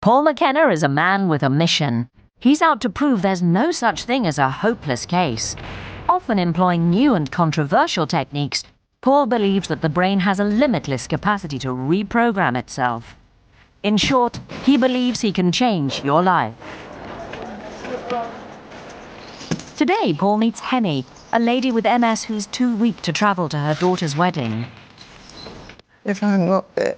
Paul McKenna is a man with a mission. He's out to prove there's no such thing as a hopeless case. Often employing new and controversial techniques, Paul believes that the brain has a limitless capacity to reprogram itself. In short, he believes he can change your life. Today, Paul meets Henny, a lady with MS who's too weak to travel to her daughter's wedding. If I'm not there,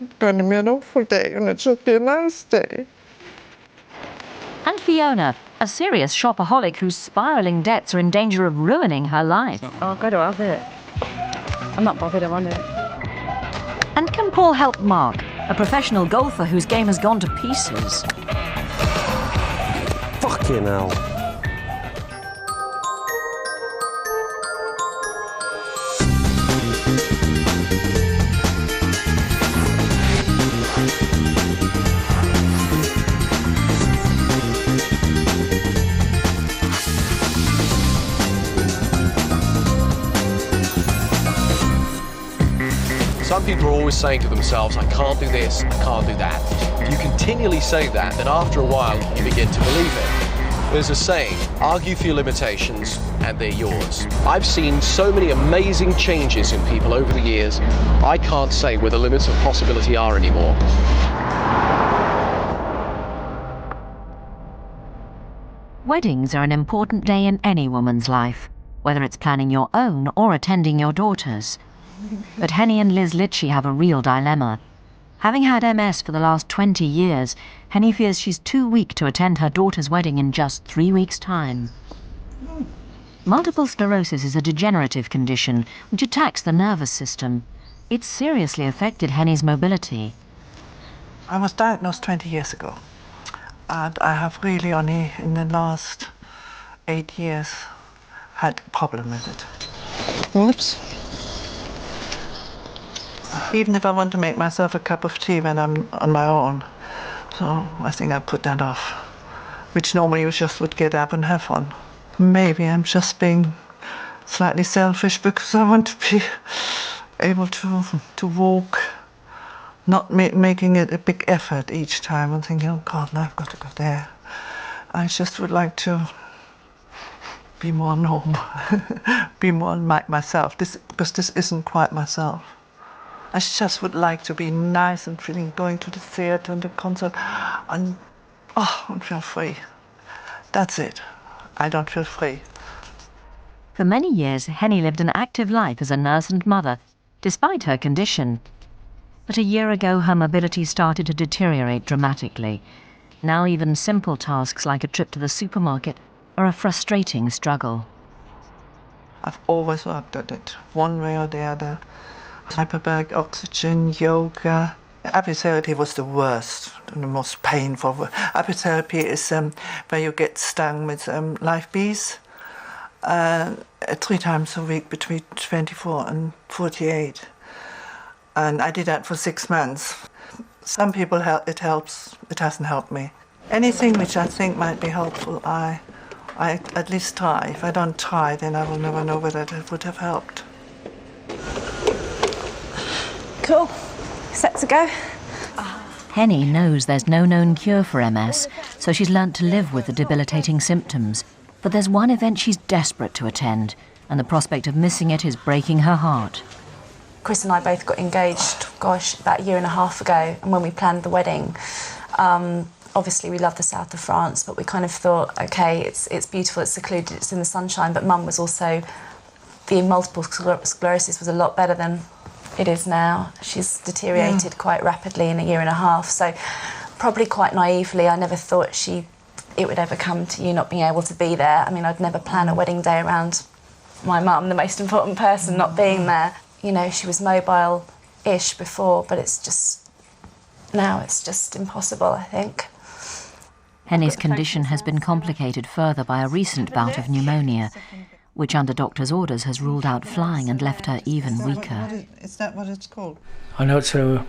it's going to be an awful day, and it should be a nice day. And Fiona, a serious shopaholic whose spiralling debts are in danger of ruining her life. Oh, I've got to have it. I'm not bothered, I want it. And can Paul help Mark, a professional golfer whose game has gone to pieces? Fucking hell. Some people are always saying to themselves, I can't do this, I can't do that. If you continually say that, then after a while you begin to believe it. There's a saying, argue for your limitations and they're yours. I've seen so many amazing changes in people over the years, I can't say where the limits of possibility are anymore. Weddings are an important day in any woman's life, whether it's planning your own or attending your daughter's. But Henny and Liz Litchie have a real dilemma. Having had MS for the last 20 years, Henny fears she's too weak to attend her daughter's wedding in just 3 weeks' time. Multiple sclerosis is a degenerative condition which attacks the nervous system. It's seriously affected Henny's mobility. I was diagnosed 20 years ago, and I have really only in the last 8 years had a problem with it. Whoops. Even if I want to make myself a cup of tea when I'm on my own, so I think I put that off, which normally you just would get up and have fun. Maybe I'm just being slightly selfish because I want to be able to walk, not making it a big effort each time and thinking, oh God, now I've got to go there. I just would like to be more normal, be more like myself, because this isn't quite myself. I just would like to be nice and feeling going to the theatre and the concert and feel free. That's it. I don't feel free. For many years, Henny lived an active life as a nurse and mother, despite her condition. But a year ago, her mobility started to deteriorate dramatically. Now even simple tasks like a trip to the supermarket are a frustrating struggle. I've always worked at it, one way or the other. Hyperbaric oxygen, yoga. Apitherapy was the worst and the most painful. Apitherapy is where you get stung with live bees 3 times a week between 24 and 48. And I did that for 6 months. Some people it helps, it hasn't helped me. Anything which I think might be helpful, I at least try. If I don't try, then I will never know whether it would have helped. Cool. Set to go. Henny knows there's no known cure for MS, so she's learnt to live with the debilitating symptoms. But there's one event she's desperate to attend, and the prospect of missing it is breaking her heart. Chris and I both got engaged, about 1.5 years ago, and when we planned the wedding, obviously we love the south of France, but we kind of thought, okay, it's beautiful, it's secluded, it's in the sunshine, but Mum was also, the multiple sclerosis was a lot better than it is now. She's deteriorated quite rapidly in 1.5 years, so probably quite naively, I never thought it would ever come to you not being able to be there. I mean, I'd never plan a wedding day around my mum, the most important person, not being there. You know, she was mobile-ish before, but now it's just impossible, I think. Henny's condition has been complicated further by a recent bout of pneumonia, which under doctor's orders has ruled out flying and left her even weaker. Is that what it's called? I know it's her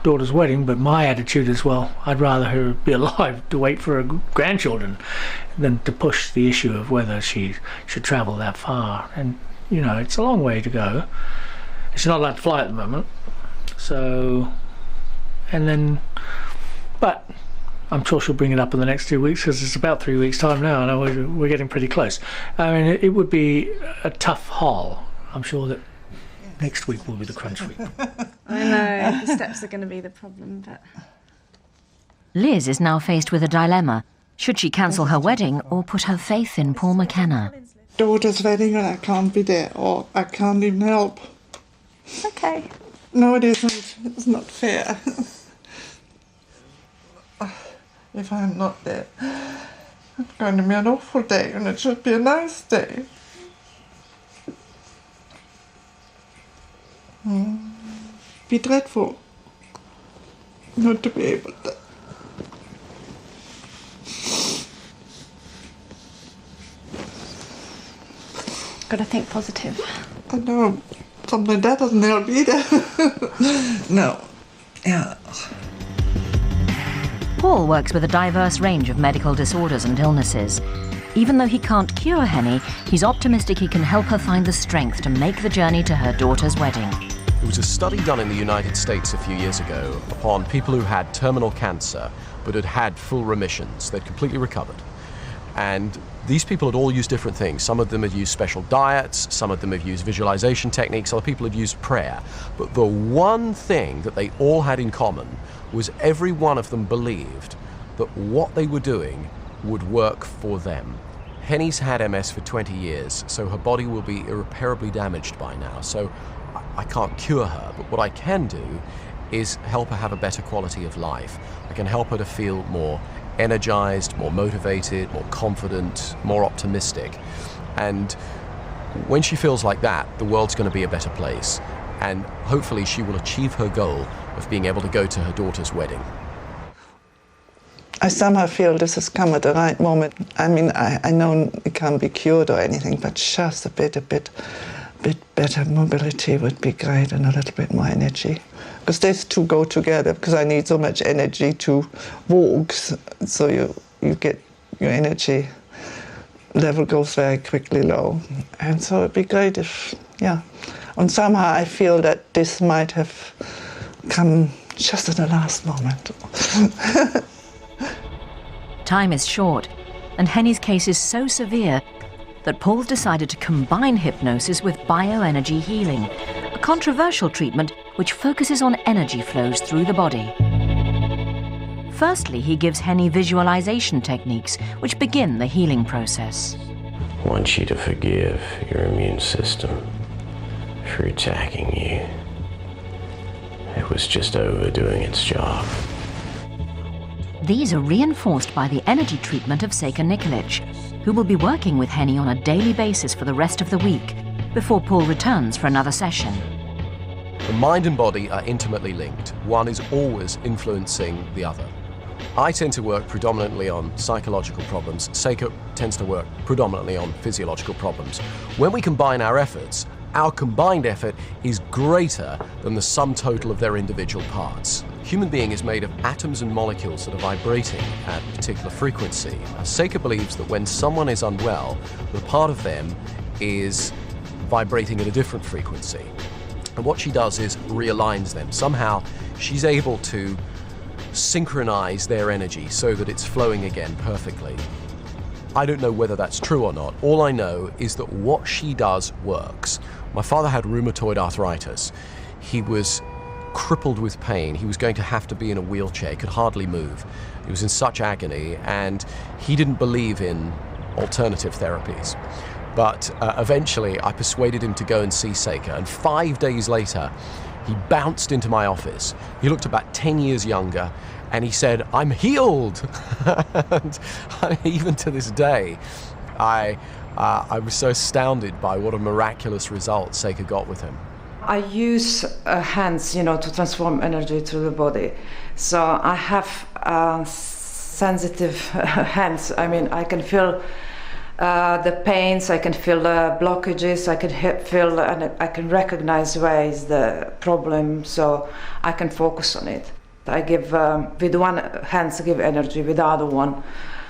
daughter's wedding, but my attitude is, well, I'd rather her be alive to wait for her grandchildren than to push the issue of whether she should travel that far. And, you know, it's a long way to go. She's not allowed to fly at the moment. So, and then But I'm sure she'll bring it up in the next 2 weeks, because it's about 3 weeks' time now, and we're getting pretty close. I mean, it would be a tough haul. I'm sure that next week will be the crunch week. I know, the steps are going to be the problem, but... Liz is now faced with a dilemma. Should she cancel her wedding or put her faith in Paul McKenna? Daughter's wedding and I can't be there, or I can't even help. Okay. No, it isn't. It's not fair. If I'm not there, it's going to be an awful day, and it should be a nice day. Be dreadful not to be able to. Gotta think positive. I know, something like that doesn't help either. No. Yeah. Paul works with a diverse range of medical disorders and illnesses. Even though he can't cure Henny, he's optimistic he can help her find the strength to make the journey to her daughter's wedding. There was a study done in the United States a few years ago upon people who had terminal cancer but had had full remissions. They'd completely recovered. And these people had all used different things. Some of them had used special diets, some of them had used visualization techniques, other people had used prayer. But the one thing that they all had in common was every one of them believed that what they were doing would work for them. Henny's had MS for 20 years, so her body will be irreparably damaged by now. So I can't cure her, but what I can do is help her have a better quality of life. I can help her to feel more energized, more motivated, more confident, more optimistic. And when she feels like that, the world's going to be a better place. And hopefully she will achieve her goal of being able to go to her daughter's wedding. I somehow feel this has come at the right moment. I mean, I know it can't be cured or anything, but just a bit better mobility would be great, and a little bit more energy. Because these two go together, because I need so much energy to walk, so you get your energy level goes very quickly low. And so it'd be great if, yeah. And somehow I feel that this might have come just at the last moment. Time is short, and Henny's case is so severe that Paul's decided to combine hypnosis with bioenergy healing, a controversial treatment which focuses on energy flows through the body. Firstly, he gives Henny visualization techniques which begin the healing process. I want you to forgive your immune system for attacking you. It was just overdoing its job. These are reinforced by the energy treatment of Seika Nikolic, who will be working with Henny on a daily basis for the rest of the week, before Paul returns for another session. The mind and body are intimately linked. One is always influencing the other. I tend to work predominantly on psychological problems. Seika tends to work predominantly on physiological problems. When we combine our combined effort is greater than the sum total of their individual parts. Human being is made of atoms and molecules that are vibrating at a particular frequency. Seika believes that when someone is unwell, the part of them is vibrating at a different frequency. And what she does is realigns them. Somehow she's able to synchronize their energy so that it's flowing again perfectly. I don't know whether that's true or not. All I know is that what she does works. My father had rheumatoid arthritis. He was crippled with pain. He was going to have to be in a wheelchair. He could hardly move. He was in such agony, and he didn't believe in alternative therapies. But eventually I persuaded him to go and see Seika, and 5 days later he bounced into my office. He looked about 10 years younger, and he said, "I'm healed." And even to this day, I was so astounded by what a miraculous result Seika got with him. I use hands, to transform energy through the body. So I have sensitive hands. I mean, I can feel the pains, I can feel the blockages, I can feel and I can recognize where is the problem, so I can focus on it. I give, with one hand I give energy, with the other one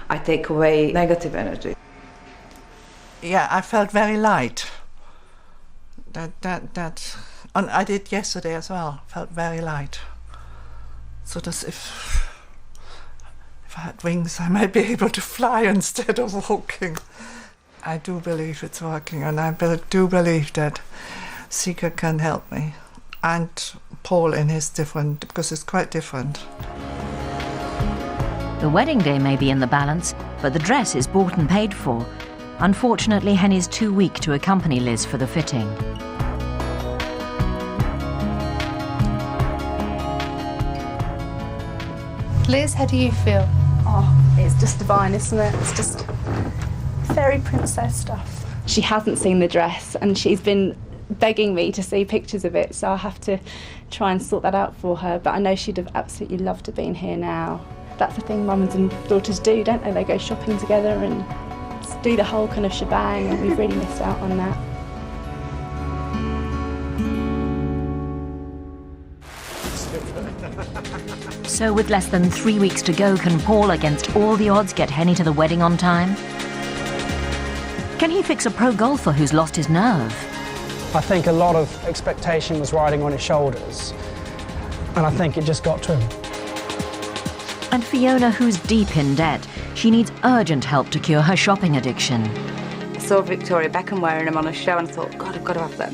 I take away negative energy. Yeah, I felt very light. And I did yesterday as well, felt very light. So as if if I had wings, I might be able to fly instead of walking. I do believe it's working, and I do believe that Sika can help me. And Paul in his different, because it's quite different. The wedding day may be in the balance, but the dress is bought and paid for. Unfortunately, Henny's too weak to accompany Liz for the fitting. Liz, how do you feel? Oh, it's just divine, isn't it? It's just fairy princess stuff. She hasn't seen the dress, and she's been begging me to see pictures of it, so I have to try and sort that out for her. But I know she'd have absolutely loved to have been here now. That's the thing mums and daughters do, don't they? They go shopping together and do the whole kind of shebang, and we've really missed out on that. So with less than 3 weeks to go, can Paul, against all the odds, get Henny to the wedding on time? Can he fix a pro golfer who's lost his nerve? I think a lot of expectation was riding on his shoulders, and I think it just got to him. And Fiona, who's deep in debt, she needs urgent help to cure her shopping addiction. I saw Victoria Beckham wearing them on a show and I thought, God, I've got to have them.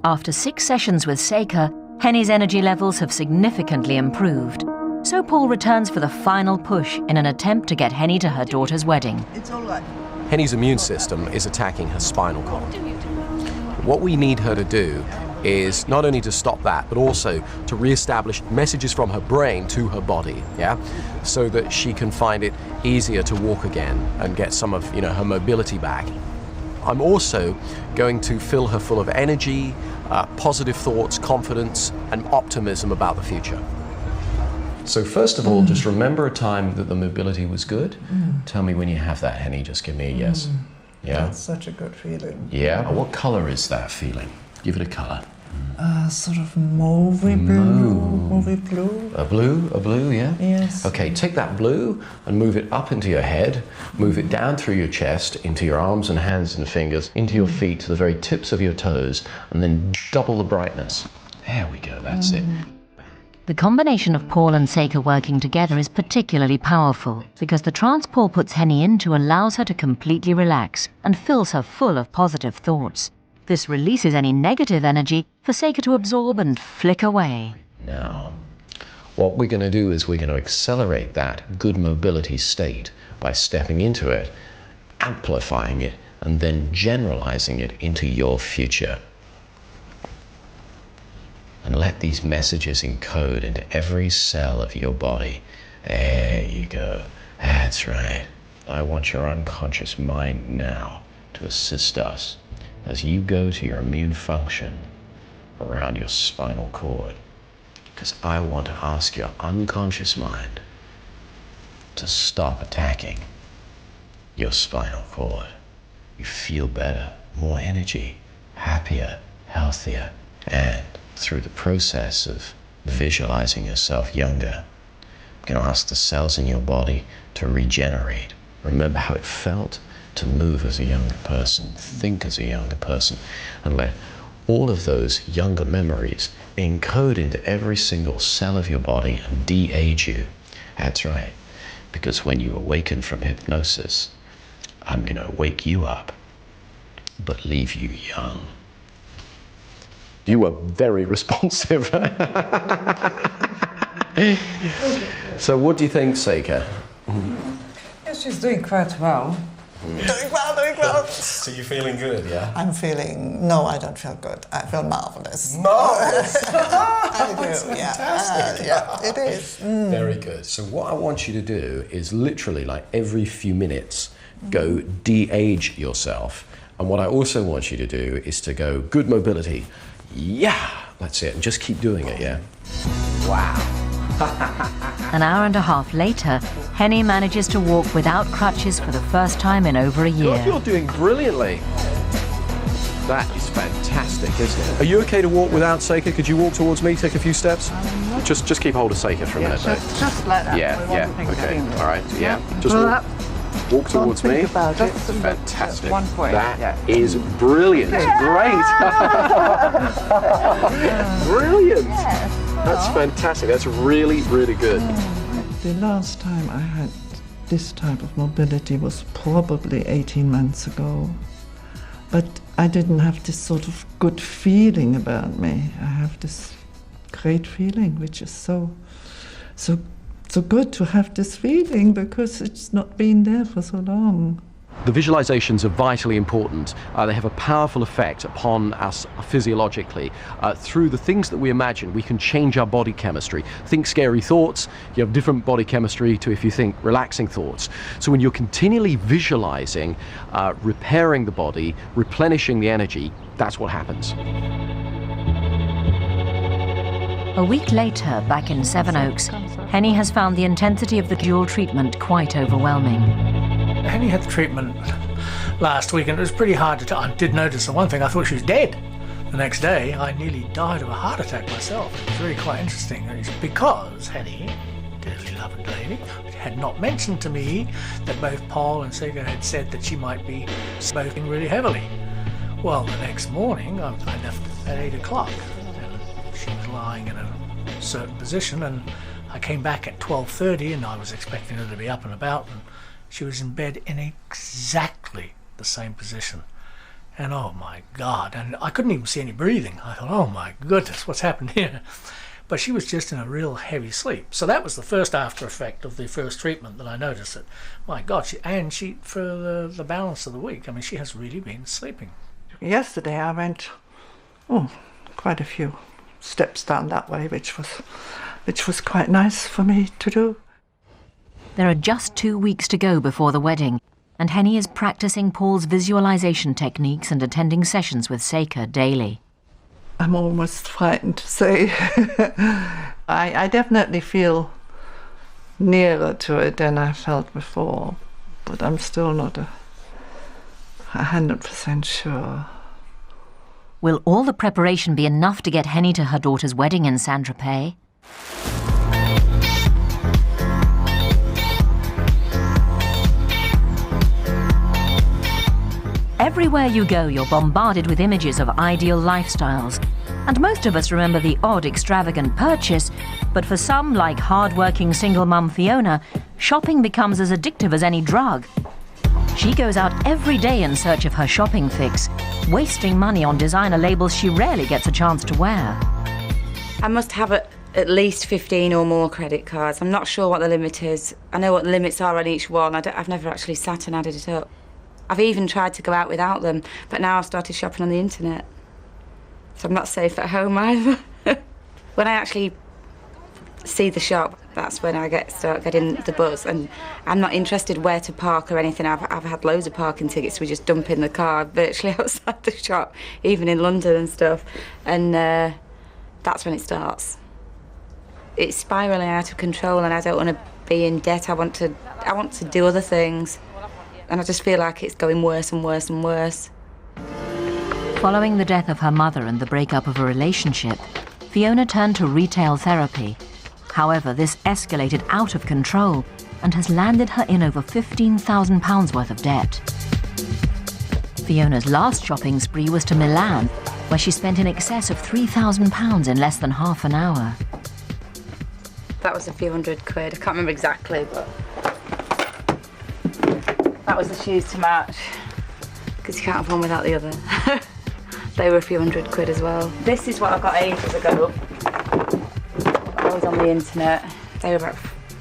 After 6 sessions with Seika, Henny's energy levels have significantly improved. So Paul returns for the final push in an attempt to get Henny to her daughter's wedding. It's all right. Henny's immune system is attacking her spinal column. What we need her to do is not only to stop that, but also to re-establish messages from her brain to her body, yeah? So that she can find it easier to walk again and get some of, her mobility back. I'm also going to fill her full of energy, positive thoughts, confidence, and optimism about the future. So first of all, just remember a time that the mobility was good. Tell me when you have that, Henny. Just give me a yes. Yeah? That's such a good feeling. Yeah? What color is that feeling? Give it a color. Sort of mauvey blue. Mauvey blue. A blue, yeah? Yes. Okay, take that blue and move it up into your head, move it down through your chest, into your arms and hands and fingers, into your feet, to the very tips of your toes, and then double the brightness. There we go, that's it. The combination of Paul and Seika working together is particularly powerful because the trance Paul puts Henny into allows her to completely relax and fills her full of positive thoughts. This releases any negative energy for Seika to absorb and flick away. Now, what we're going to do is we're going to accelerate that good mobility state by stepping into it, amplifying it, and then generalizing it into your future. And let these messages encode into every cell of your body. There you go. That's right. I want your unconscious mind now to assist us as you go to your immune function around your spinal cord. Because I want to ask your unconscious mind to stop attacking your spinal cord. You feel better, more energy, happier, healthier, and through the process of visualizing yourself younger, I'm going to ask the cells in your body to regenerate. Remember how it felt to move as a younger person, think as a younger person, and let all of those younger memories encode into every single cell of your body and de-age you. That's right, because when you awaken from hypnosis, I'm going to wake you up, but leave you young. You were very responsive. So what do you think, Seika? Yes, she's doing quite well. Doing well. So you're feeling good, yeah? No, I don't feel good. I feel marvelous. Marvelous! I do, That's yeah. fantastic. Yeah, it is. Very good. So what I want you to do is literally, like, every few minutes, go de-age yourself. And what I also want you to do is to go, good mobility. Yeah, that's it. And just keep doing it, yeah? Wow. An hour and a half later, Henny manages to walk without crutches for the first time in over a year. God, you're doing brilliantly. That is fantastic, isn't it? Are you okay to walk without Seika? Could you walk towards me, take a few steps? Just keep hold of Seika for a minute, though. Just like that. Yeah, okay, all right, yeah. Just walk towards me. That's fantastic. 1 point. That is brilliant. Great. Brilliant. That's fantastic. That's really, really good. The last time I had this type of mobility was probably 18 months ago. But I didn't have this sort of good feeling about me. I have this great feeling, which is so good to have this feeling because it's not been there for so long. The visualizations are vitally important. They have a powerful effect upon us physiologically. Through the things that we imagine, we can change our body chemistry. Think scary thoughts, you have different body chemistry to if you think relaxing thoughts. So when you're continually visualizing, repairing the body, replenishing the energy, that's what happens. A week later, back in Sevenoaks, Henny has found the intensity of the dual treatment quite overwhelming. Henny had the treatment last week, and it was pretty hard to I did notice the one thing, I thought she was dead. The next day, I nearly died of a heart attack myself. It was really quite interesting. It's because Henny, dearly loved lady, had not mentioned to me that both Paul and Seika had said that she might be smoking really heavily. Well, the next morning, I left at 8 o'clock, and she was lying in a certain position, and I came back at 12:30, and I was expecting her to be up and about, and she was in bed in exactly the same position. And oh my God, and I couldn't even see any breathing. I thought, oh my goodness, what's happened here? But she was just in a real heavy sleep. So that was the first after effect of the first treatment that I noticed that, my God, she for the balance of the week, I mean, she has really been sleeping. Yesterday I went, quite a few steps down that way, which was quite nice for me to do. There are just 2 weeks to go before the wedding, and Henny is practicing Paul's visualization techniques and attending sessions with Seika daily. I'm almost frightened to say. I definitely feel nearer to it than I felt before, but I'm still not 100% sure. Will all the preparation be enough to get Henny to her daughter's wedding in Saint-Tropez? Everywhere you go, you're bombarded with images of ideal lifestyles. And most of us remember the odd extravagant purchase, but for some, like hard-working single mum Fiona, shopping becomes as addictive as any drug. She goes out every day in search of her shopping fix, wasting money on designer labels she rarely gets a chance to wear. I must have at least 15 or more credit cards. I'm not sure what the limit is. I know what the limits are on each one. I've never actually sat and added it up. I've even tried to go out without them, but now I've started shopping on the internet. So I'm not safe at home either. When I actually see the shop, that's when I start getting the buzz, and I'm not interested where to park or anything. I've had loads of parking tickets. We just dump in the car virtually outside the shop, even in London and stuff, and that's when it starts. It's spiralling out of control, and I don't want to be in debt. I want to do other things. And I just feel like it's going worse and worse and worse. Following the death of her mother and the breakup of a relationship, Fiona turned to retail therapy. However, this escalated out of control and has landed her in over £15,000 worth of debt. Fiona's last shopping spree was to Milan, where she spent in excess of £3,000 in less than half an hour. That was a few £100. I can't remember exactly, but that was the shoes to match, because you can't have one without the other. They were a few £100 as well. This is what I got ages ago. I was on the internet. They were about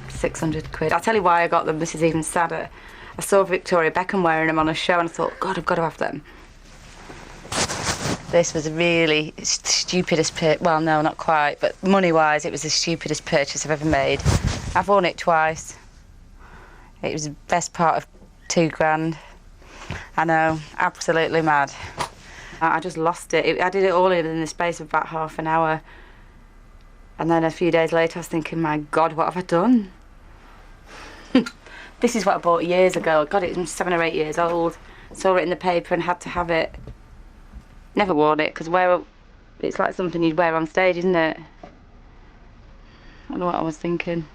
£600. I'll tell you why I got them. This is even sadder. I saw Victoria Beckham wearing them on a show and I thought, God, I've got to have them. This was a really stupidest purchase. Well, no, not quite, but money-wise, it was the stupidest purchase I've ever made. I've worn it twice. It was the best part of £2,000. I know, absolutely mad. I just lost it. I did it all in the space of about half an hour. And then a few days later, I was thinking, my God, what have I done? This is what I bought years ago. I got it when 7 or 8 years old. Saw it in the paper and had to have it. Never worn it, because it's like something you'd wear on stage, isn't it? I don't know what I was thinking.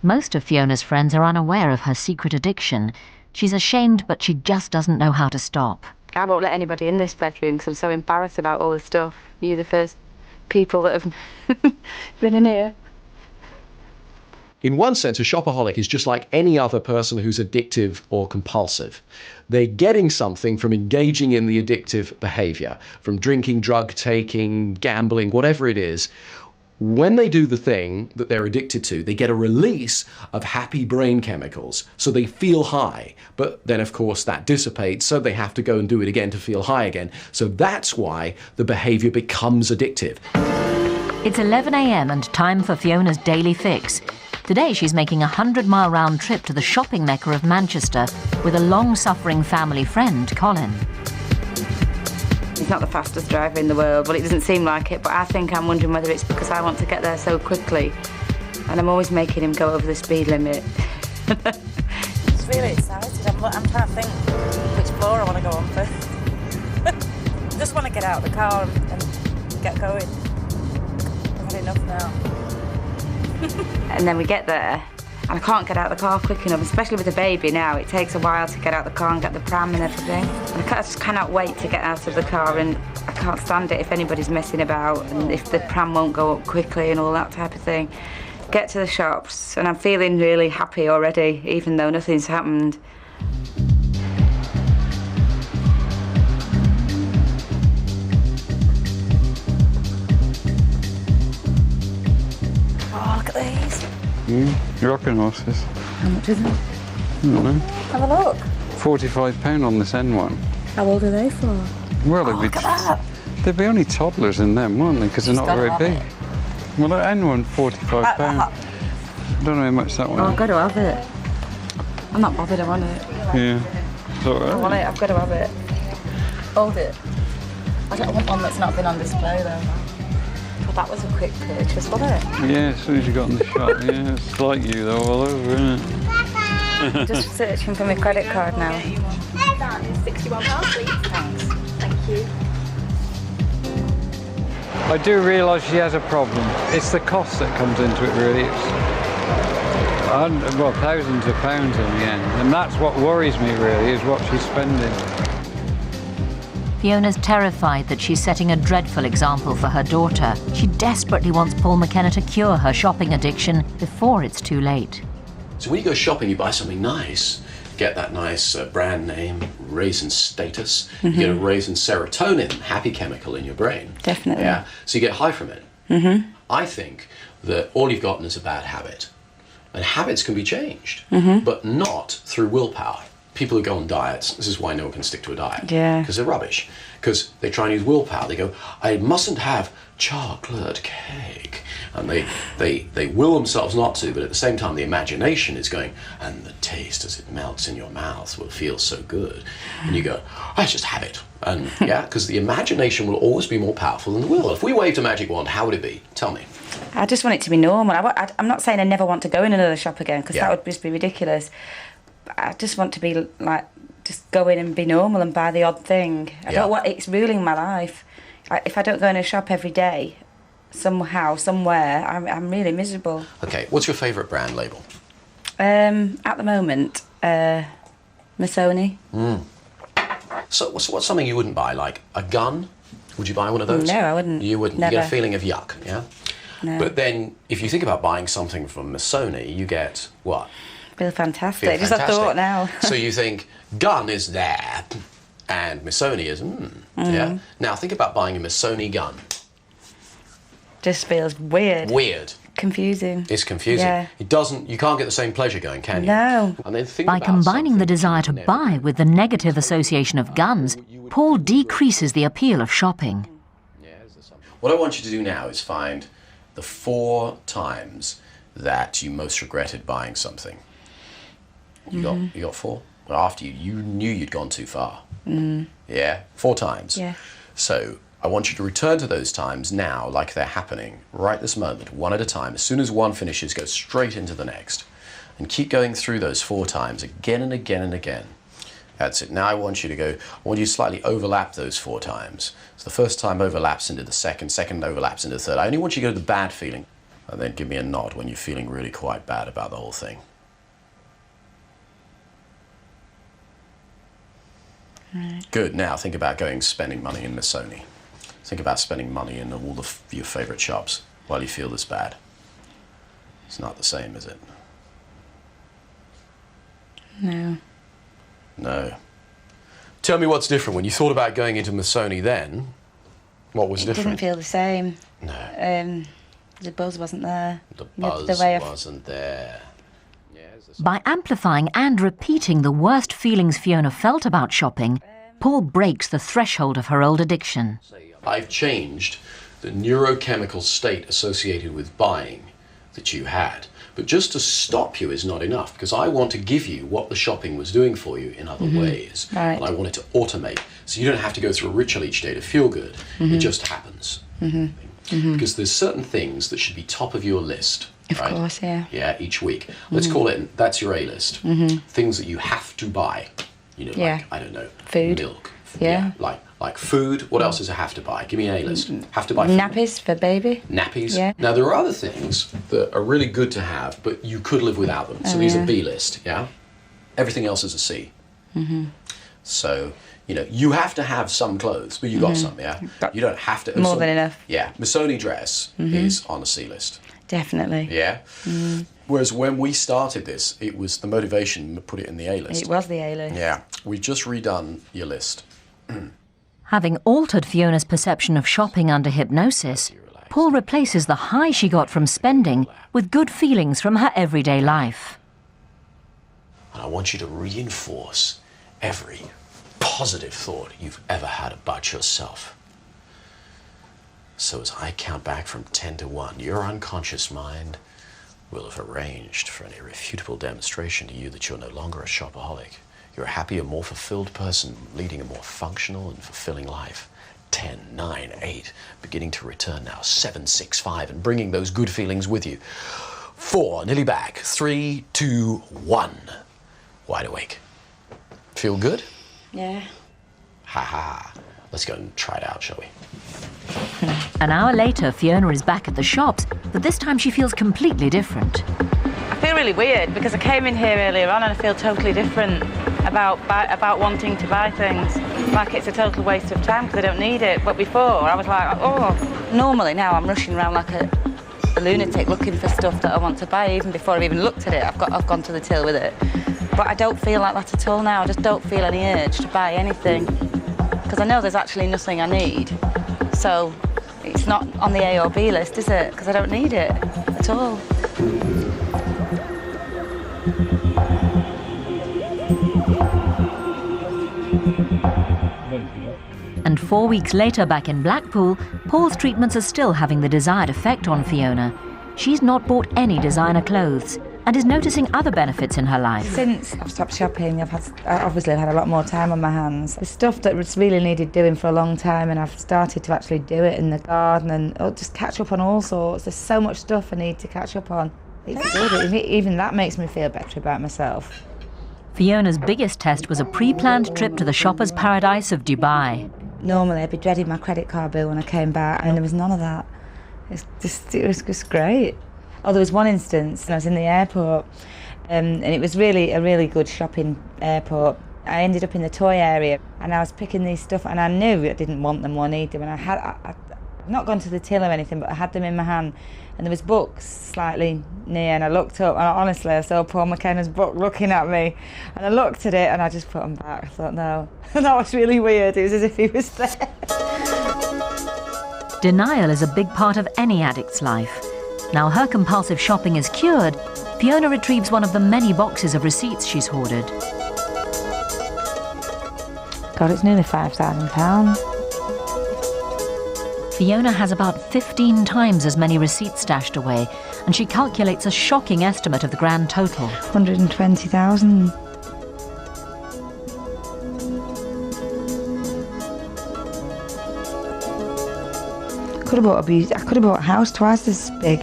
Most of Fiona's friends are unaware of her secret addiction. She's ashamed, but she just doesn't know how to stop. I won't let anybody in this bedroom because I'm so embarrassed about all this stuff. You're the first people that have been in here. In one sense, a shopaholic is just like any other person who's addictive or compulsive. They're getting something from engaging in the addictive behavior, from drinking, drug taking, gambling, whatever it is. When they do the thing that they're addicted to, they get a release of happy brain chemicals, so they feel high. But then, of course, that dissipates, so they have to go and do it again to feel high again. So that's why the behavior becomes addictive. It's 11 a.m. and time for Fiona's daily fix. Today she's making a 100-mile round trip to the shopping mecca of Manchester with a long-suffering family friend, Colin. He's not the fastest driver in the world. Well, it doesn't seem like it, but I think I'm wondering whether it's because I want to get there so quickly. And I'm always making him go over the speed limit. It's really excited. I'm trying to think which floor I want to go on first. I just want to get out of the car and get going. I've had enough now. And then we get there, and I can't get out of the car quick enough, especially with a baby now. It takes a while to get out of the car and get the pram and everything. And I just cannot wait to get out of the car, and I can't stand it if anybody's messing about and if the pram won't go up quickly and all that type of thing. Get to the shops, and I'm feeling really happy already, even though nothing's happened. Rocking horses. How much is it? I don't know. Have a look. £45 on this N1. How old are they for? Well, Look at that. there'd be only toddlers in them, wouldn't they? Because they're She's not very gotta big. have Well, that N1, £45. I don't know how much that one Oh, is. I've got to have it. I'm not bothered, I want it. Yeah. So, I want it, I've got to have it. Hold it. I don't want one that's not been on display though. Well, that was a quick purchase, wasn't it? yeah, as soon as you got in the shop, yeah. It's like you though, all over, isn't it? I'm just searching for my credit card now. That is £61, please. Thanks. Thank you. I do realise she has a problem. It's the cost that comes into it, really. It's thousands of pounds in the end, and that's what worries me, really, is what she's spending. Fiona's terrified that she's setting a dreadful example for her daughter. She desperately wants Paul McKenna to cure her shopping addiction before it's too late. So when you go shopping, you buy something nice, get that nice brand name, raise in status, you get a raise in serotonin, happy chemical in your brain. Definitely. Yeah, so you get high from it. I think that all you've gotten is a bad habit. And habits can be changed, but not through willpower. People who go on diets, this is why no one can stick to a diet. Yeah. Because they're rubbish. Because they try and use willpower. They go, I mustn't have chocolate cake. And they will themselves not to, but at the same time the imagination is going, and the taste as it melts in your mouth will feel so good. And you go, I just have it. And yeah, because the imagination will always be more powerful than the will. If we waved a magic wand, how would it be? Tell me. I just want it to be normal. I'm not saying I never want to go in another shop again, because that would just be ridiculous. I just want to be like just go in and be normal and buy the odd thing. I Yeah. don't want it's ruling my life. If I don't go in a shop every day, somehow, somewhere, I'm really miserable. Okay, what's your favourite brand label? At the moment, Missoni. So what's something you wouldn't buy? Like a gun? Would you buy one of those? No, I wouldn't. You wouldn't. Never. You get a feeling of yuck, yeah? No. But then, if you think about buying something from Missoni, you get what? Feel fantastic. Feel Just a fantastic. thought now. So you think, gun is there, and Missoni is, yeah? Now think about buying a Missoni gun. Just feels weird. Weird. Confusing. It's confusing. Yeah. You can't get the same pleasure going, can you? No. And then think By about combining the something desire to you never- buy with the negative association of guns, Paul decreases the appeal of shopping. What I want you to do now is find the 4 times that you most regretted buying something. You got 4? Well, after you knew you'd gone too far. Yeah? 4 times. Yeah. So I want you to return to those times now like they're happening right this moment, one at a time. As soon as one finishes, go straight into the next. And keep going through those 4 times again and again and again. That's it. Now I want you to slightly overlap those 4 times. So the first time overlaps into the second overlaps into the third. I only want you to go to the bad feeling, and then give me a nod when you're feeling really quite bad about the whole thing. Right. Good. Now think about spending money in Missoni. Think about spending money in all your favourite shops while you feel this bad. It's not the same, is it? No. No. Tell me what's different. When you thought about going into Missoni then, what was It different? didn't feel the same. No. The buzz wasn't there. The You know, buzz the way wasn't there. By amplifying and repeating the worst feelings Fiona felt about shopping, Paul breaks the threshold of her old addiction. I've changed the neurochemical state associated with buying that you had. But just to stop you is not enough, because I want to give you what the shopping was doing for you in other ways. Right. And I want it to automate. So you don't have to go through a ritual each day to feel good. It just happens. Because there's certain things that should be top of your list. Of right? course, yeah. Yeah, each week. Let's call it, that's your A-list. Things that you have to buy. You know, Yeah. like, I don't know, Food. milk. Yeah. Like food. What else does it have to buy? Give me an A-list. Have to buy food. Nappies for baby. Nappies. Yeah. Now, there are other things that are really good to have, but you could live without them. So these are B-list, yeah? Everything else is a C. So, you have to have some clothes, but you got some, yeah? You don't have to. More than enough. Yeah. Missoni dress is on a C list. Definitely. Yeah? Whereas when we started this, it was the motivation to put it in the A-list. It was the A-list. Yeah. We've just redone your list. Having altered Fiona's perception of shopping under hypnosis, Paul replaces the high she got from spending with good feelings from her everyday life. And I want you to reinforce every positive thought you've ever had about yourself. So as I count back from 10 to 1, your unconscious mind will have arranged for an irrefutable demonstration to you that you're no longer a shopaholic. You're a happier, more fulfilled person, leading a more functional and fulfilling life. 10, 9, 8, beginning to return now. 7, 6, 5, and bringing those good feelings with you. 4, nearly back. 3, 2, 1. Wide awake. Feel good? Yeah. Ha ha. Let's go and try it out, shall we? An hour later, Fiona is back at the shops, but this time she feels completely different. I feel really weird because I came in here earlier on and I feel totally different about wanting to buy things. Like it's a total waste of time because I don't need it. But before I was like, oh. Normally now I'm rushing around like a lunatic looking for stuff that I want to buy. Even before I've even looked at it, I've gone to the till with it. But I don't feel like that at all now. I just don't feel any urge to buy anything because I know there's actually nothing I need. So it's not on the A or B list, is it? Because I don't need it at all. And 4 weeks later, back in Blackpool, Paul's treatments are still having the desired effect on Fiona. She's not bought any designer clothes and is noticing other benefits in her life. Since I've stopped shopping, I've had a lot more time on my hands. The stuff that was really needed doing for a long time, and I've started to actually do it in the garden and just catch up on all sorts. There's so much stuff I need to catch up on. It's good. Even that makes me feel better about myself. Fiona's biggest test was a pre-planned trip to the shopper's paradise of Dubai. Normally I'd be dreading my credit card bill when I came back, and there was none of that. It was just great. Oh, there was one instance, and I was in the airport, and it was really a really good shopping airport. I ended up in the toy area, and I was picking these stuff, and I knew I didn't want them or need them, and I've not gone to the till or anything, but I had them in my hand, and there was books slightly near, and I looked up, and honestly I saw Paul McKenna's book looking at me, and I looked at it, and I just put them back. I thought, no, that was really weird. It was as if he was there. Denial is a big part of any addict's life. Now her compulsive shopping is cured, Fiona retrieves one of the many boxes of receipts she's hoarded. God, it's nearly £5,000. Fiona has about 15 times as many receipts stashed away, and she calculates a shocking estimate of the grand total. 120,000. I could have bought a house twice this big.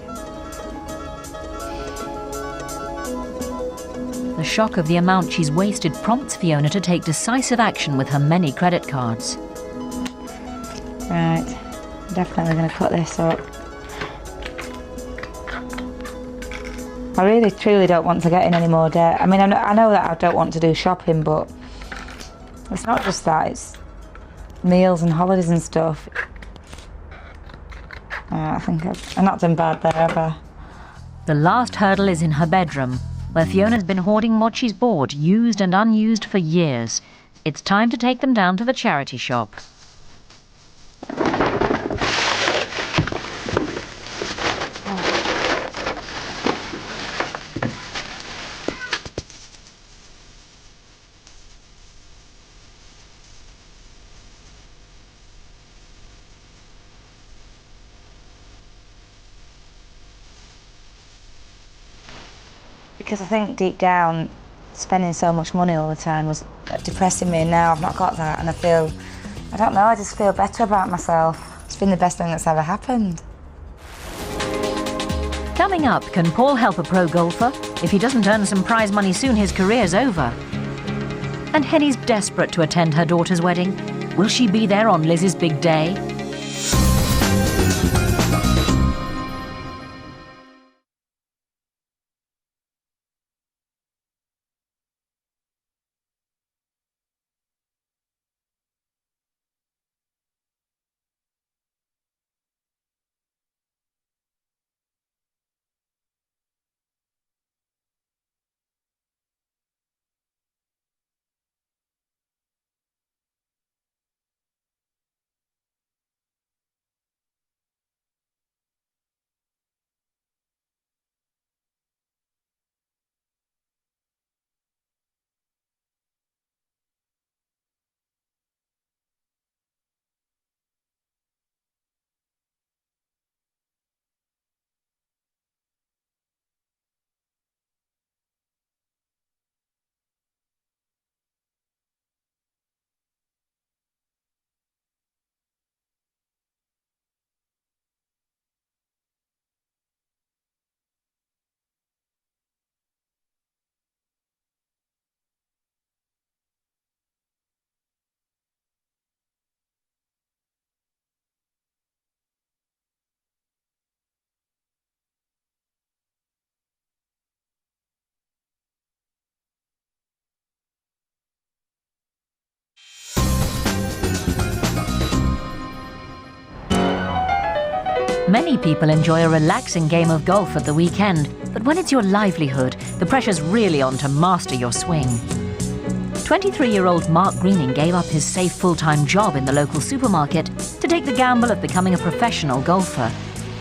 The shock of the amount she's wasted prompts Fiona to take decisive action with her many credit cards. Right, I'm definitely going to cut this up. I really, truly don't want to get in any more debt. I mean, I know that I don't want to do shopping, but it's not just that, it's meals and holidays and stuff. I think I've not done bad there, have I? The last hurdle is in her bedroom, where Fiona's been hoarding what she's bought, used and unused, for years. It's time to take them down to the charity shop. Because I think deep down, spending so much money all the time was depressing me, and now I've not got that, and I don't know, I just feel better about myself. It's been the best thing that's ever happened. Coming up, can Paul help a pro golfer? If he doesn't earn some prize money soon, his career's over. And Henny's desperate to attend her daughter's wedding. Will she be there on Liz's big day? Many people enjoy a relaxing game of golf at the weekend, but when it's your livelihood, the pressure's really on to master your swing. 23-year-old Mark Greening gave up his safe full-time job in the local supermarket to take the gamble of becoming a professional golfer.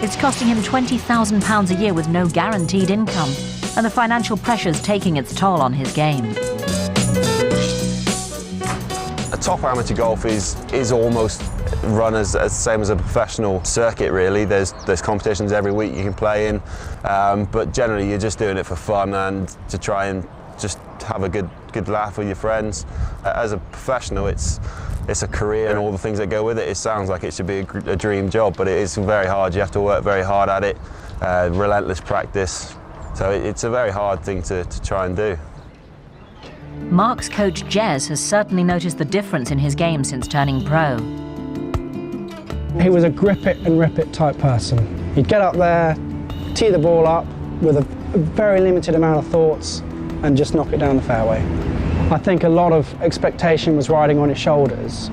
It's costing him £20,000 a year with no guaranteed income, and the financial pressure's taking its toll on his game. A top amateur golf is almost run as the same as a professional circuit, really. There's competitions every week you can play in, but generally you're just doing it for fun and to try and just have a good laugh with your friends. As a professional, it's a career and all the things that go with it. It sounds like it should be a dream job, but it is very hard. You have to work very hard at it, relentless practice. So it's a very hard thing to try and do. Mark's coach Jez has certainly noticed the difference in his game since turning pro. He was a grip it and rip it type person. He'd get up there, tee the ball up with a very limited amount of thoughts and just knock it down the fairway. I think a lot of expectation was riding on his shoulders,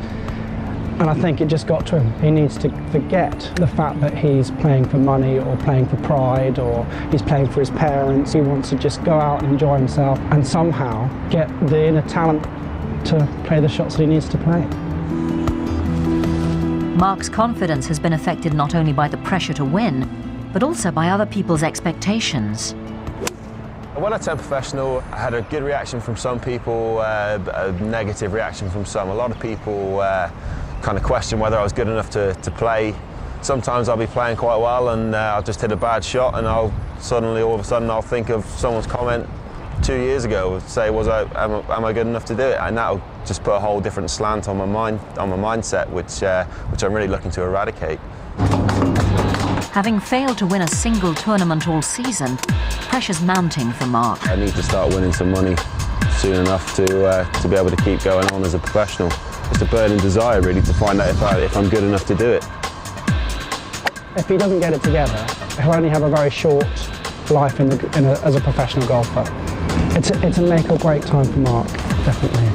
and I think it just got to him. He needs to forget the fact that he's playing for money or playing for pride or he's playing for his parents. He wants to just go out and enjoy himself and somehow get the inner talent to play the shots that he needs to play. Mark's confidence has been affected not only by the pressure to win, but also by other people's expectations. When I turned professional, I had a good reaction from some people, a negative reaction from some. A lot of people kind of question whether I was good enough to play. Sometimes I'll be playing quite well and I'll just hit a bad shot and all of a sudden I'll think of someone's comment 2 years ago, say, am I good enough to do it? And that'll just put a whole different slant on my mindset, which I'm really looking to eradicate. Having failed to win a single tournament all season, pressure's mounting for Mark. I need to start winning some money soon enough to be able to keep going on as a professional. It's a burning desire, really, to find out if I'm good enough to do it. If he doesn't get it together, he'll only have a very short life as a professional golfer. It's a make or break time for Mark, definitely.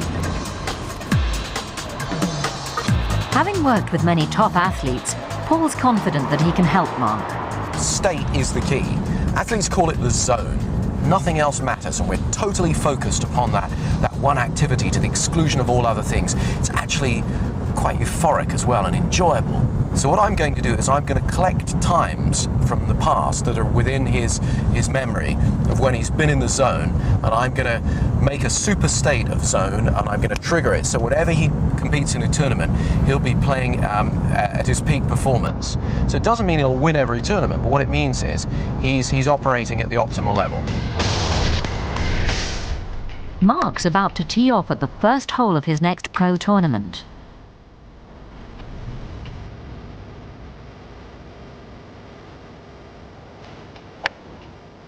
Having worked with many top athletes, Paul's confident that he can help Mark. State is the key. Athletes call it the zone. Nothing else matters, and we're totally focused upon that one activity to the exclusion of all other things. It's actually quite euphoric as well and enjoyable. So what I'm going to do is I'm going to collect times from the past that are within his memory of when he's been in the zone, and I'm going to make a super state of zone, and I'm going to trigger it. So whenever he competes in a tournament, he'll be playing at his peak performance. So it doesn't mean he'll win every tournament, but what it means is he's operating at the optimal level. Mark's about to tee off at the first hole of his next pro tournament.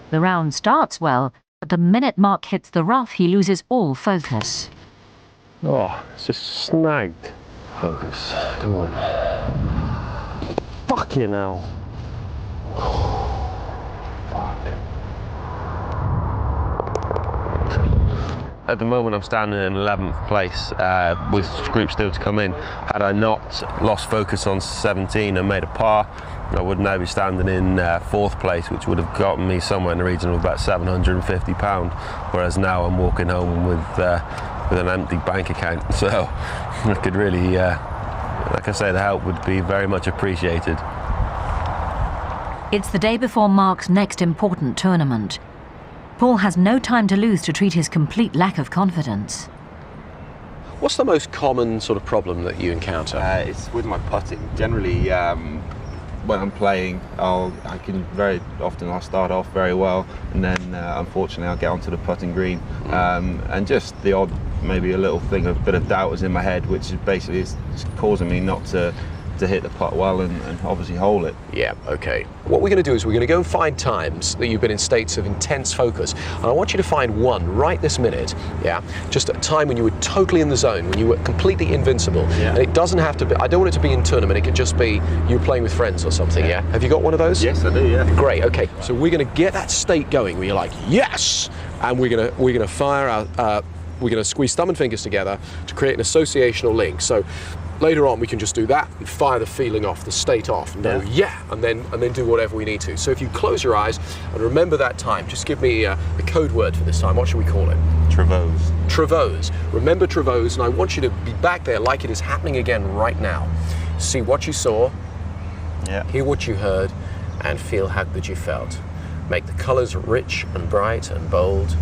The round starts well, but the minute Mark hits the rough, he loses all focus. Oh, it's just snagged. Focus. Come on. Fucking hell. Fuck. At the moment I'm standing in 11th place with group still to come in. Had I not lost focus on 17 and made a par, I would now be standing in 4th place, which would have gotten me somewhere in the region of about £750, whereas now I'm walking home with an empty bank account. So I could really, like I say, the help would be very much appreciated. It's the day before Mark's next important tournament. Paul has no time to lose to treat his complete lack of confidence. What's the most common sort of problem that you encounter? It's with my putting. Generally, when I'm playing, I'll start off very well, and then unfortunately I'll get onto the putting green, and just the odd, maybe a little thing, a bit of doubt was in my head, which is basically causing me not to hit the putt well and obviously hole it. Yeah, okay. What we're going to do is we're going to go and find times that you've been in states of intense focus, and I want you to find one right this minute, yeah? Just a time when you were totally in the zone, when you were completely invincible. Yeah. And it doesn't have to be, I don't want it to be in tournament, it could just be you were playing with friends or something, yeah? Have you got one of those? Yes, I do, yeah. Great, okay. So we're going to get that state going where you're like, yes! And we're going to fire our, we're going to squeeze thumb and fingers together to create an associational link. So later on, we can just do that and fire the feeling off, the state off, and go, yeah, and then do whatever we need to. So if you close your eyes and remember that time, just give me a code word for this time. What should we call it? Trevose. Trevose. Remember Trevose, and I want you to be back there like it is happening again right now. See what you saw, hear what you heard, and feel how good you felt. Make the colors rich and bright and bold.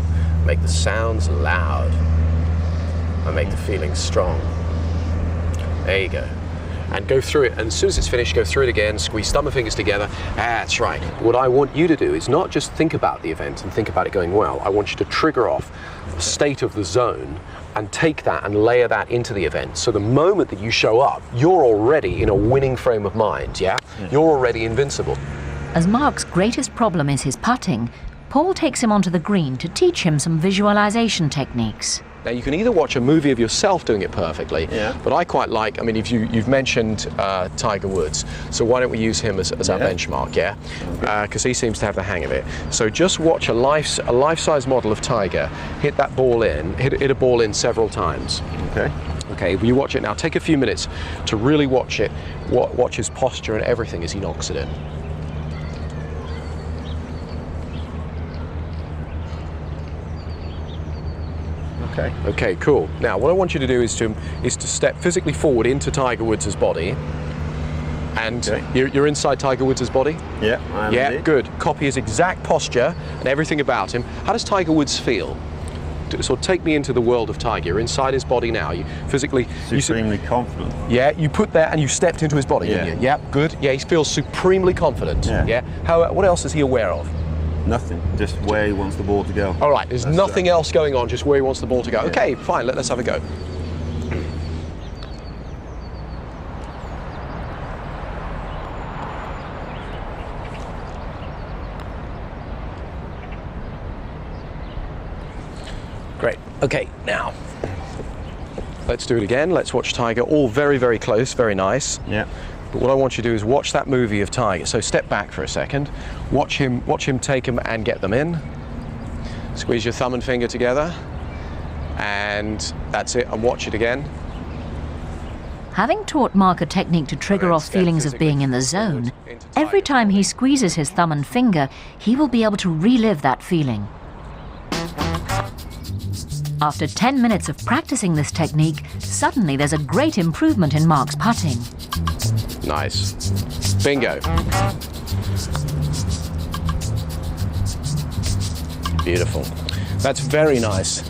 Make the sounds loud. And make the feelings strong. There you go. And go through it, and as soon as it's finished, go through it again, squeeze thumb and fingers together. That's right. What I want you to do is not just think about the event and think about it going well. I want you to trigger off a state of the zone and take that and layer that into the event. So the moment that you show up, you're already in a winning frame of mind, yeah? You're already invincible. As Mark's greatest problem is his putting, Paul takes him onto the green to teach him some visualization techniques. Now you can either watch a movie of yourself doing it perfectly, but I quite like, I mean, if you've mentioned Tiger Woods, so why don't we use him as our benchmark, because he seems to have the hang of it. So just watch a life-size model of Tiger, hit that ball in, hit a ball in several times. Okay, when you watch it now, take a few minutes to really watch it, watch his posture and everything as he knocks it in. Okay, cool. Now, what I want you to do is to step physically forward into Tiger Woods' body. And you're inside Tiger Woods' body? Yeah, I am. Yeah, good. Copy his exact posture and everything about him. How does Tiger Woods feel? So take me into the world of Tiger. You're inside his body now. You physically... Supremely confident. Yeah, you put that and you stepped into his body, didn't you? Yeah, good. Yeah, he feels supremely confident. Yeah. What else is he aware of? Nothing, just where he wants the ball to go. All right, there's nothing else going on, just where he wants the ball to go. Okay, fine, let's have a go. Great, okay, now, let's do it again. Let's watch Tiger, all very, very close, very nice. Yeah. But what I want you to do is watch that movie of Tiger. So step back for a second, watch him take them and get them in. Squeeze your thumb and finger together, and that's it, and watch it again. Having taught Mark a technique to trigger off feelings of being in the zone, every time he squeezes his thumb and finger, he will be able to relive that feeling. After 10 minutes of practicing this technique, suddenly there's a great improvement in Mark's putting. Nice. Bingo. Beautiful. That's very nice.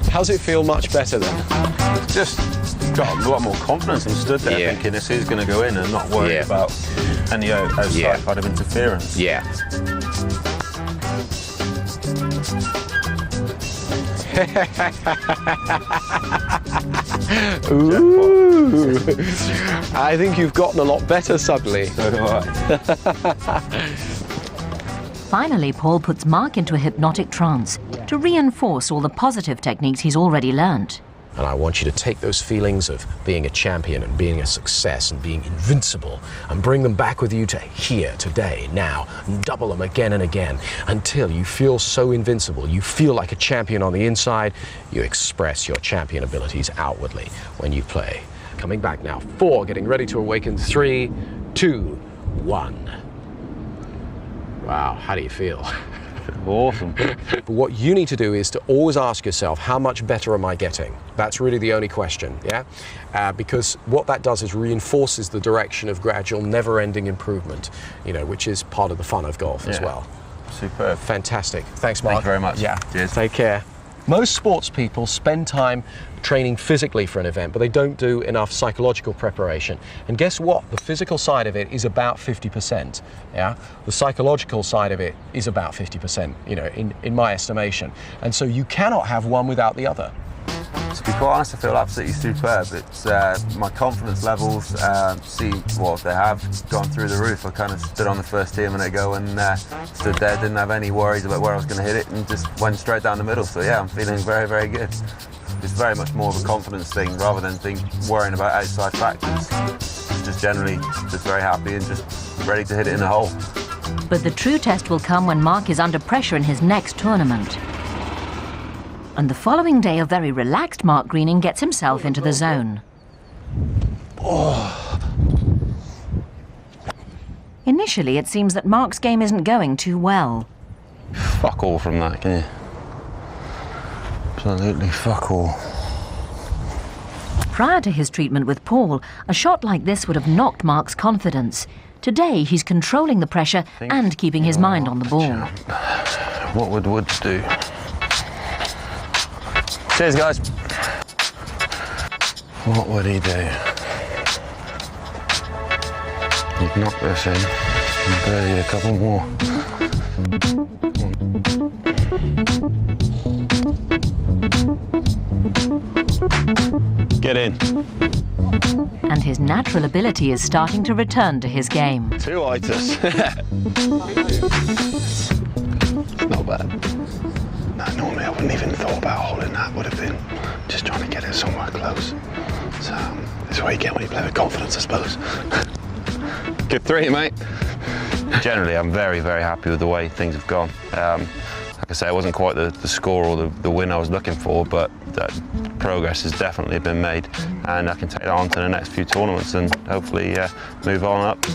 How's it feel much better then? Just got a lot more confidence. I'm stood there thinking this is going to go in and not worried about any outside kind of interference. Yeah. Ooh. I think you've gotten a lot better suddenly. So do I. Finally, Paul puts Mark into a hypnotic trance to reinforce all the positive techniques he's already learnt. And I want you to take those feelings of being a champion and being a success and being invincible and bring them back with you to here, today, now, and double them again and again until you feel so invincible, you feel like a champion on the inside, you express your champion abilities outwardly when you play. Coming back now, 4, getting ready to awaken, 3, 2, 1. Wow, how do you feel? Awesome. But what you need to do is to always ask yourself, how much better am I getting? That's really the only question, because what that does is reinforces the direction of gradual, never-ending improvement, which is part of the fun of golf as well. Superb. Fantastic. Thanks, Mark. Thank you very much. Yeah. Cheers. Take care. Most sports people spend time training physically for an event, but they don't do enough psychological preparation. And guess what? The physical side of it is about 50%. The psychological side of it is about 50%, in my estimation. And so you cannot have one without the other. To be quite honest, I feel absolutely superb. It's my confidence levels they have gone through the roof. I kind of stood on the first tee a minute ago and stood there, didn't have any worries about where I was going to hit it, and just went straight down the middle. So yeah, I'm feeling very, very good. It's very much more of a confidence thing rather than worrying about outside factors. Just generally just very happy and just ready to hit it in the hole. But the true test will come when Mark is under pressure in his next tournament. And the following day, a very relaxed Mark Greening gets himself into the zone. Initially, it seems that Mark's game isn't going too well. Fuck all from that, can you? Absolutely fuck all. Prior to his treatment with Paul, a shot like this would have knocked Mark's confidence. Today, he's controlling the pressure and keeping his mind on the ball. What would Woods do? Cheers, guys. What would he do? He'd knock this in and birdie a couple more. Get in. And his natural ability is starting to return to his game. 2 itis. Not bad. that. Normally I wouldn't even thought about holding that, would have been just trying to get it somewhere close. So that's what you get when you play with confidence, I suppose. Good 3, mate. Generally, I'm very, very happy with the way things have gone. Like I say, it wasn't quite the score or the win I was looking for, but that progress has definitely been made, and I can take that on to the next few tournaments and hopefully move on up.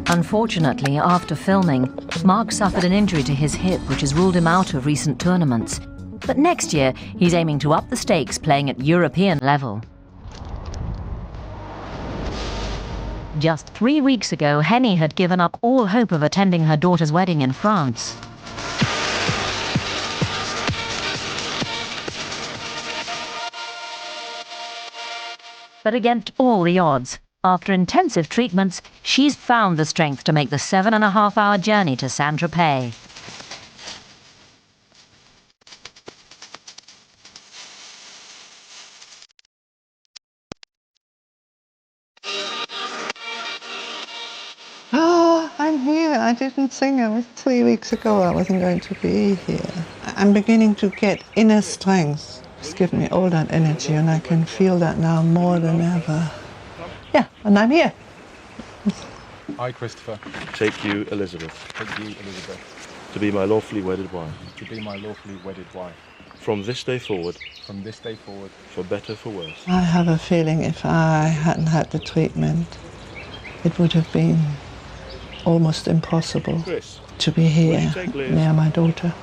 Unfortunately, after filming, Mark suffered an injury to his hip which has ruled him out of recent tournaments. But next year, he's aiming to up the stakes playing at European level. Just 3 weeks ago, Henny had given up all hope of attending her daughter's wedding in France. But against all the odds, after intensive treatments, she's found the strength to make the 7.5-hour journey to Saint-Tropez. Oh, I'm here. I didn't think it was 3 weeks ago I wasn't going to be here. I'm beginning to get inner strength. It's given me all that energy, and I can feel that now more than ever. Yeah, and I'm here. I, Christopher. Take you, Elizabeth. Take you, Elizabeth. To be my lawfully wedded wife. To be my lawfully wedded wife. From this day forward. From this day forward. For better, for worse. I have a feeling if I hadn't had the treatment, it would have been almost impossible to be here near my daughter.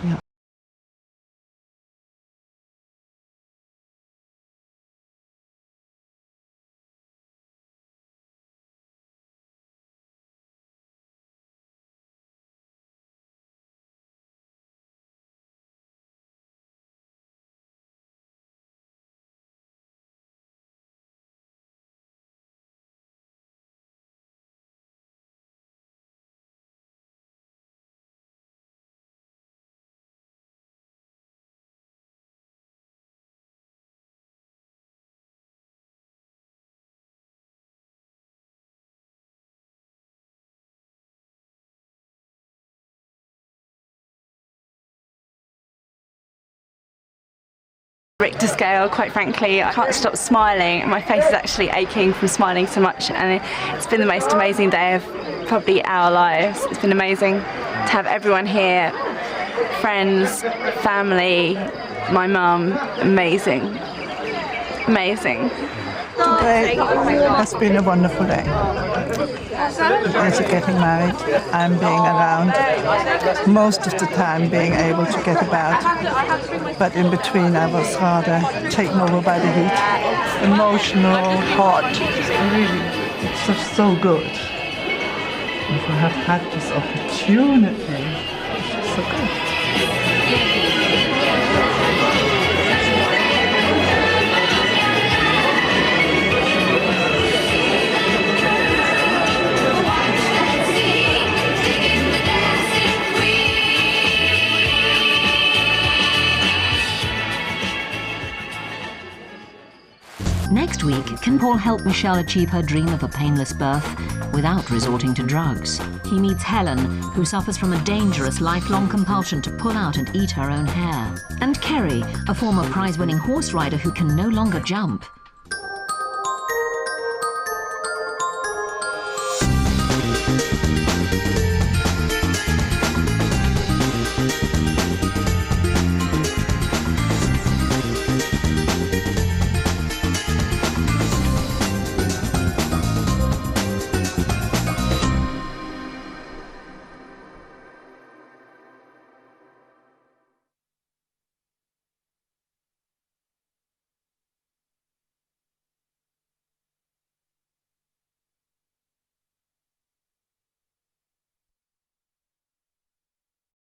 Yeah. Richter scale, quite frankly, I can't stop smiling. My face is actually aching from smiling so much, and it's been the most amazing day of probably our lives. It's been amazing to have everyone here, friends, family, my mum. Amazing. Amazing. Today has been a wonderful day. As we're getting married, I'm being around most of the time, being able to get about. But in between, I was rather taken over by the heat. Emotional, hot. Really, it's just so good. And to have had this opportunity, it's just so good. Next week, can Paul help Michelle achieve her dream of a painless birth without resorting to drugs? He meets Helen, who suffers from a dangerous lifelong compulsion to pull out and eat her own hair. And Kerry, a former prize-winning horse rider who can no longer jump.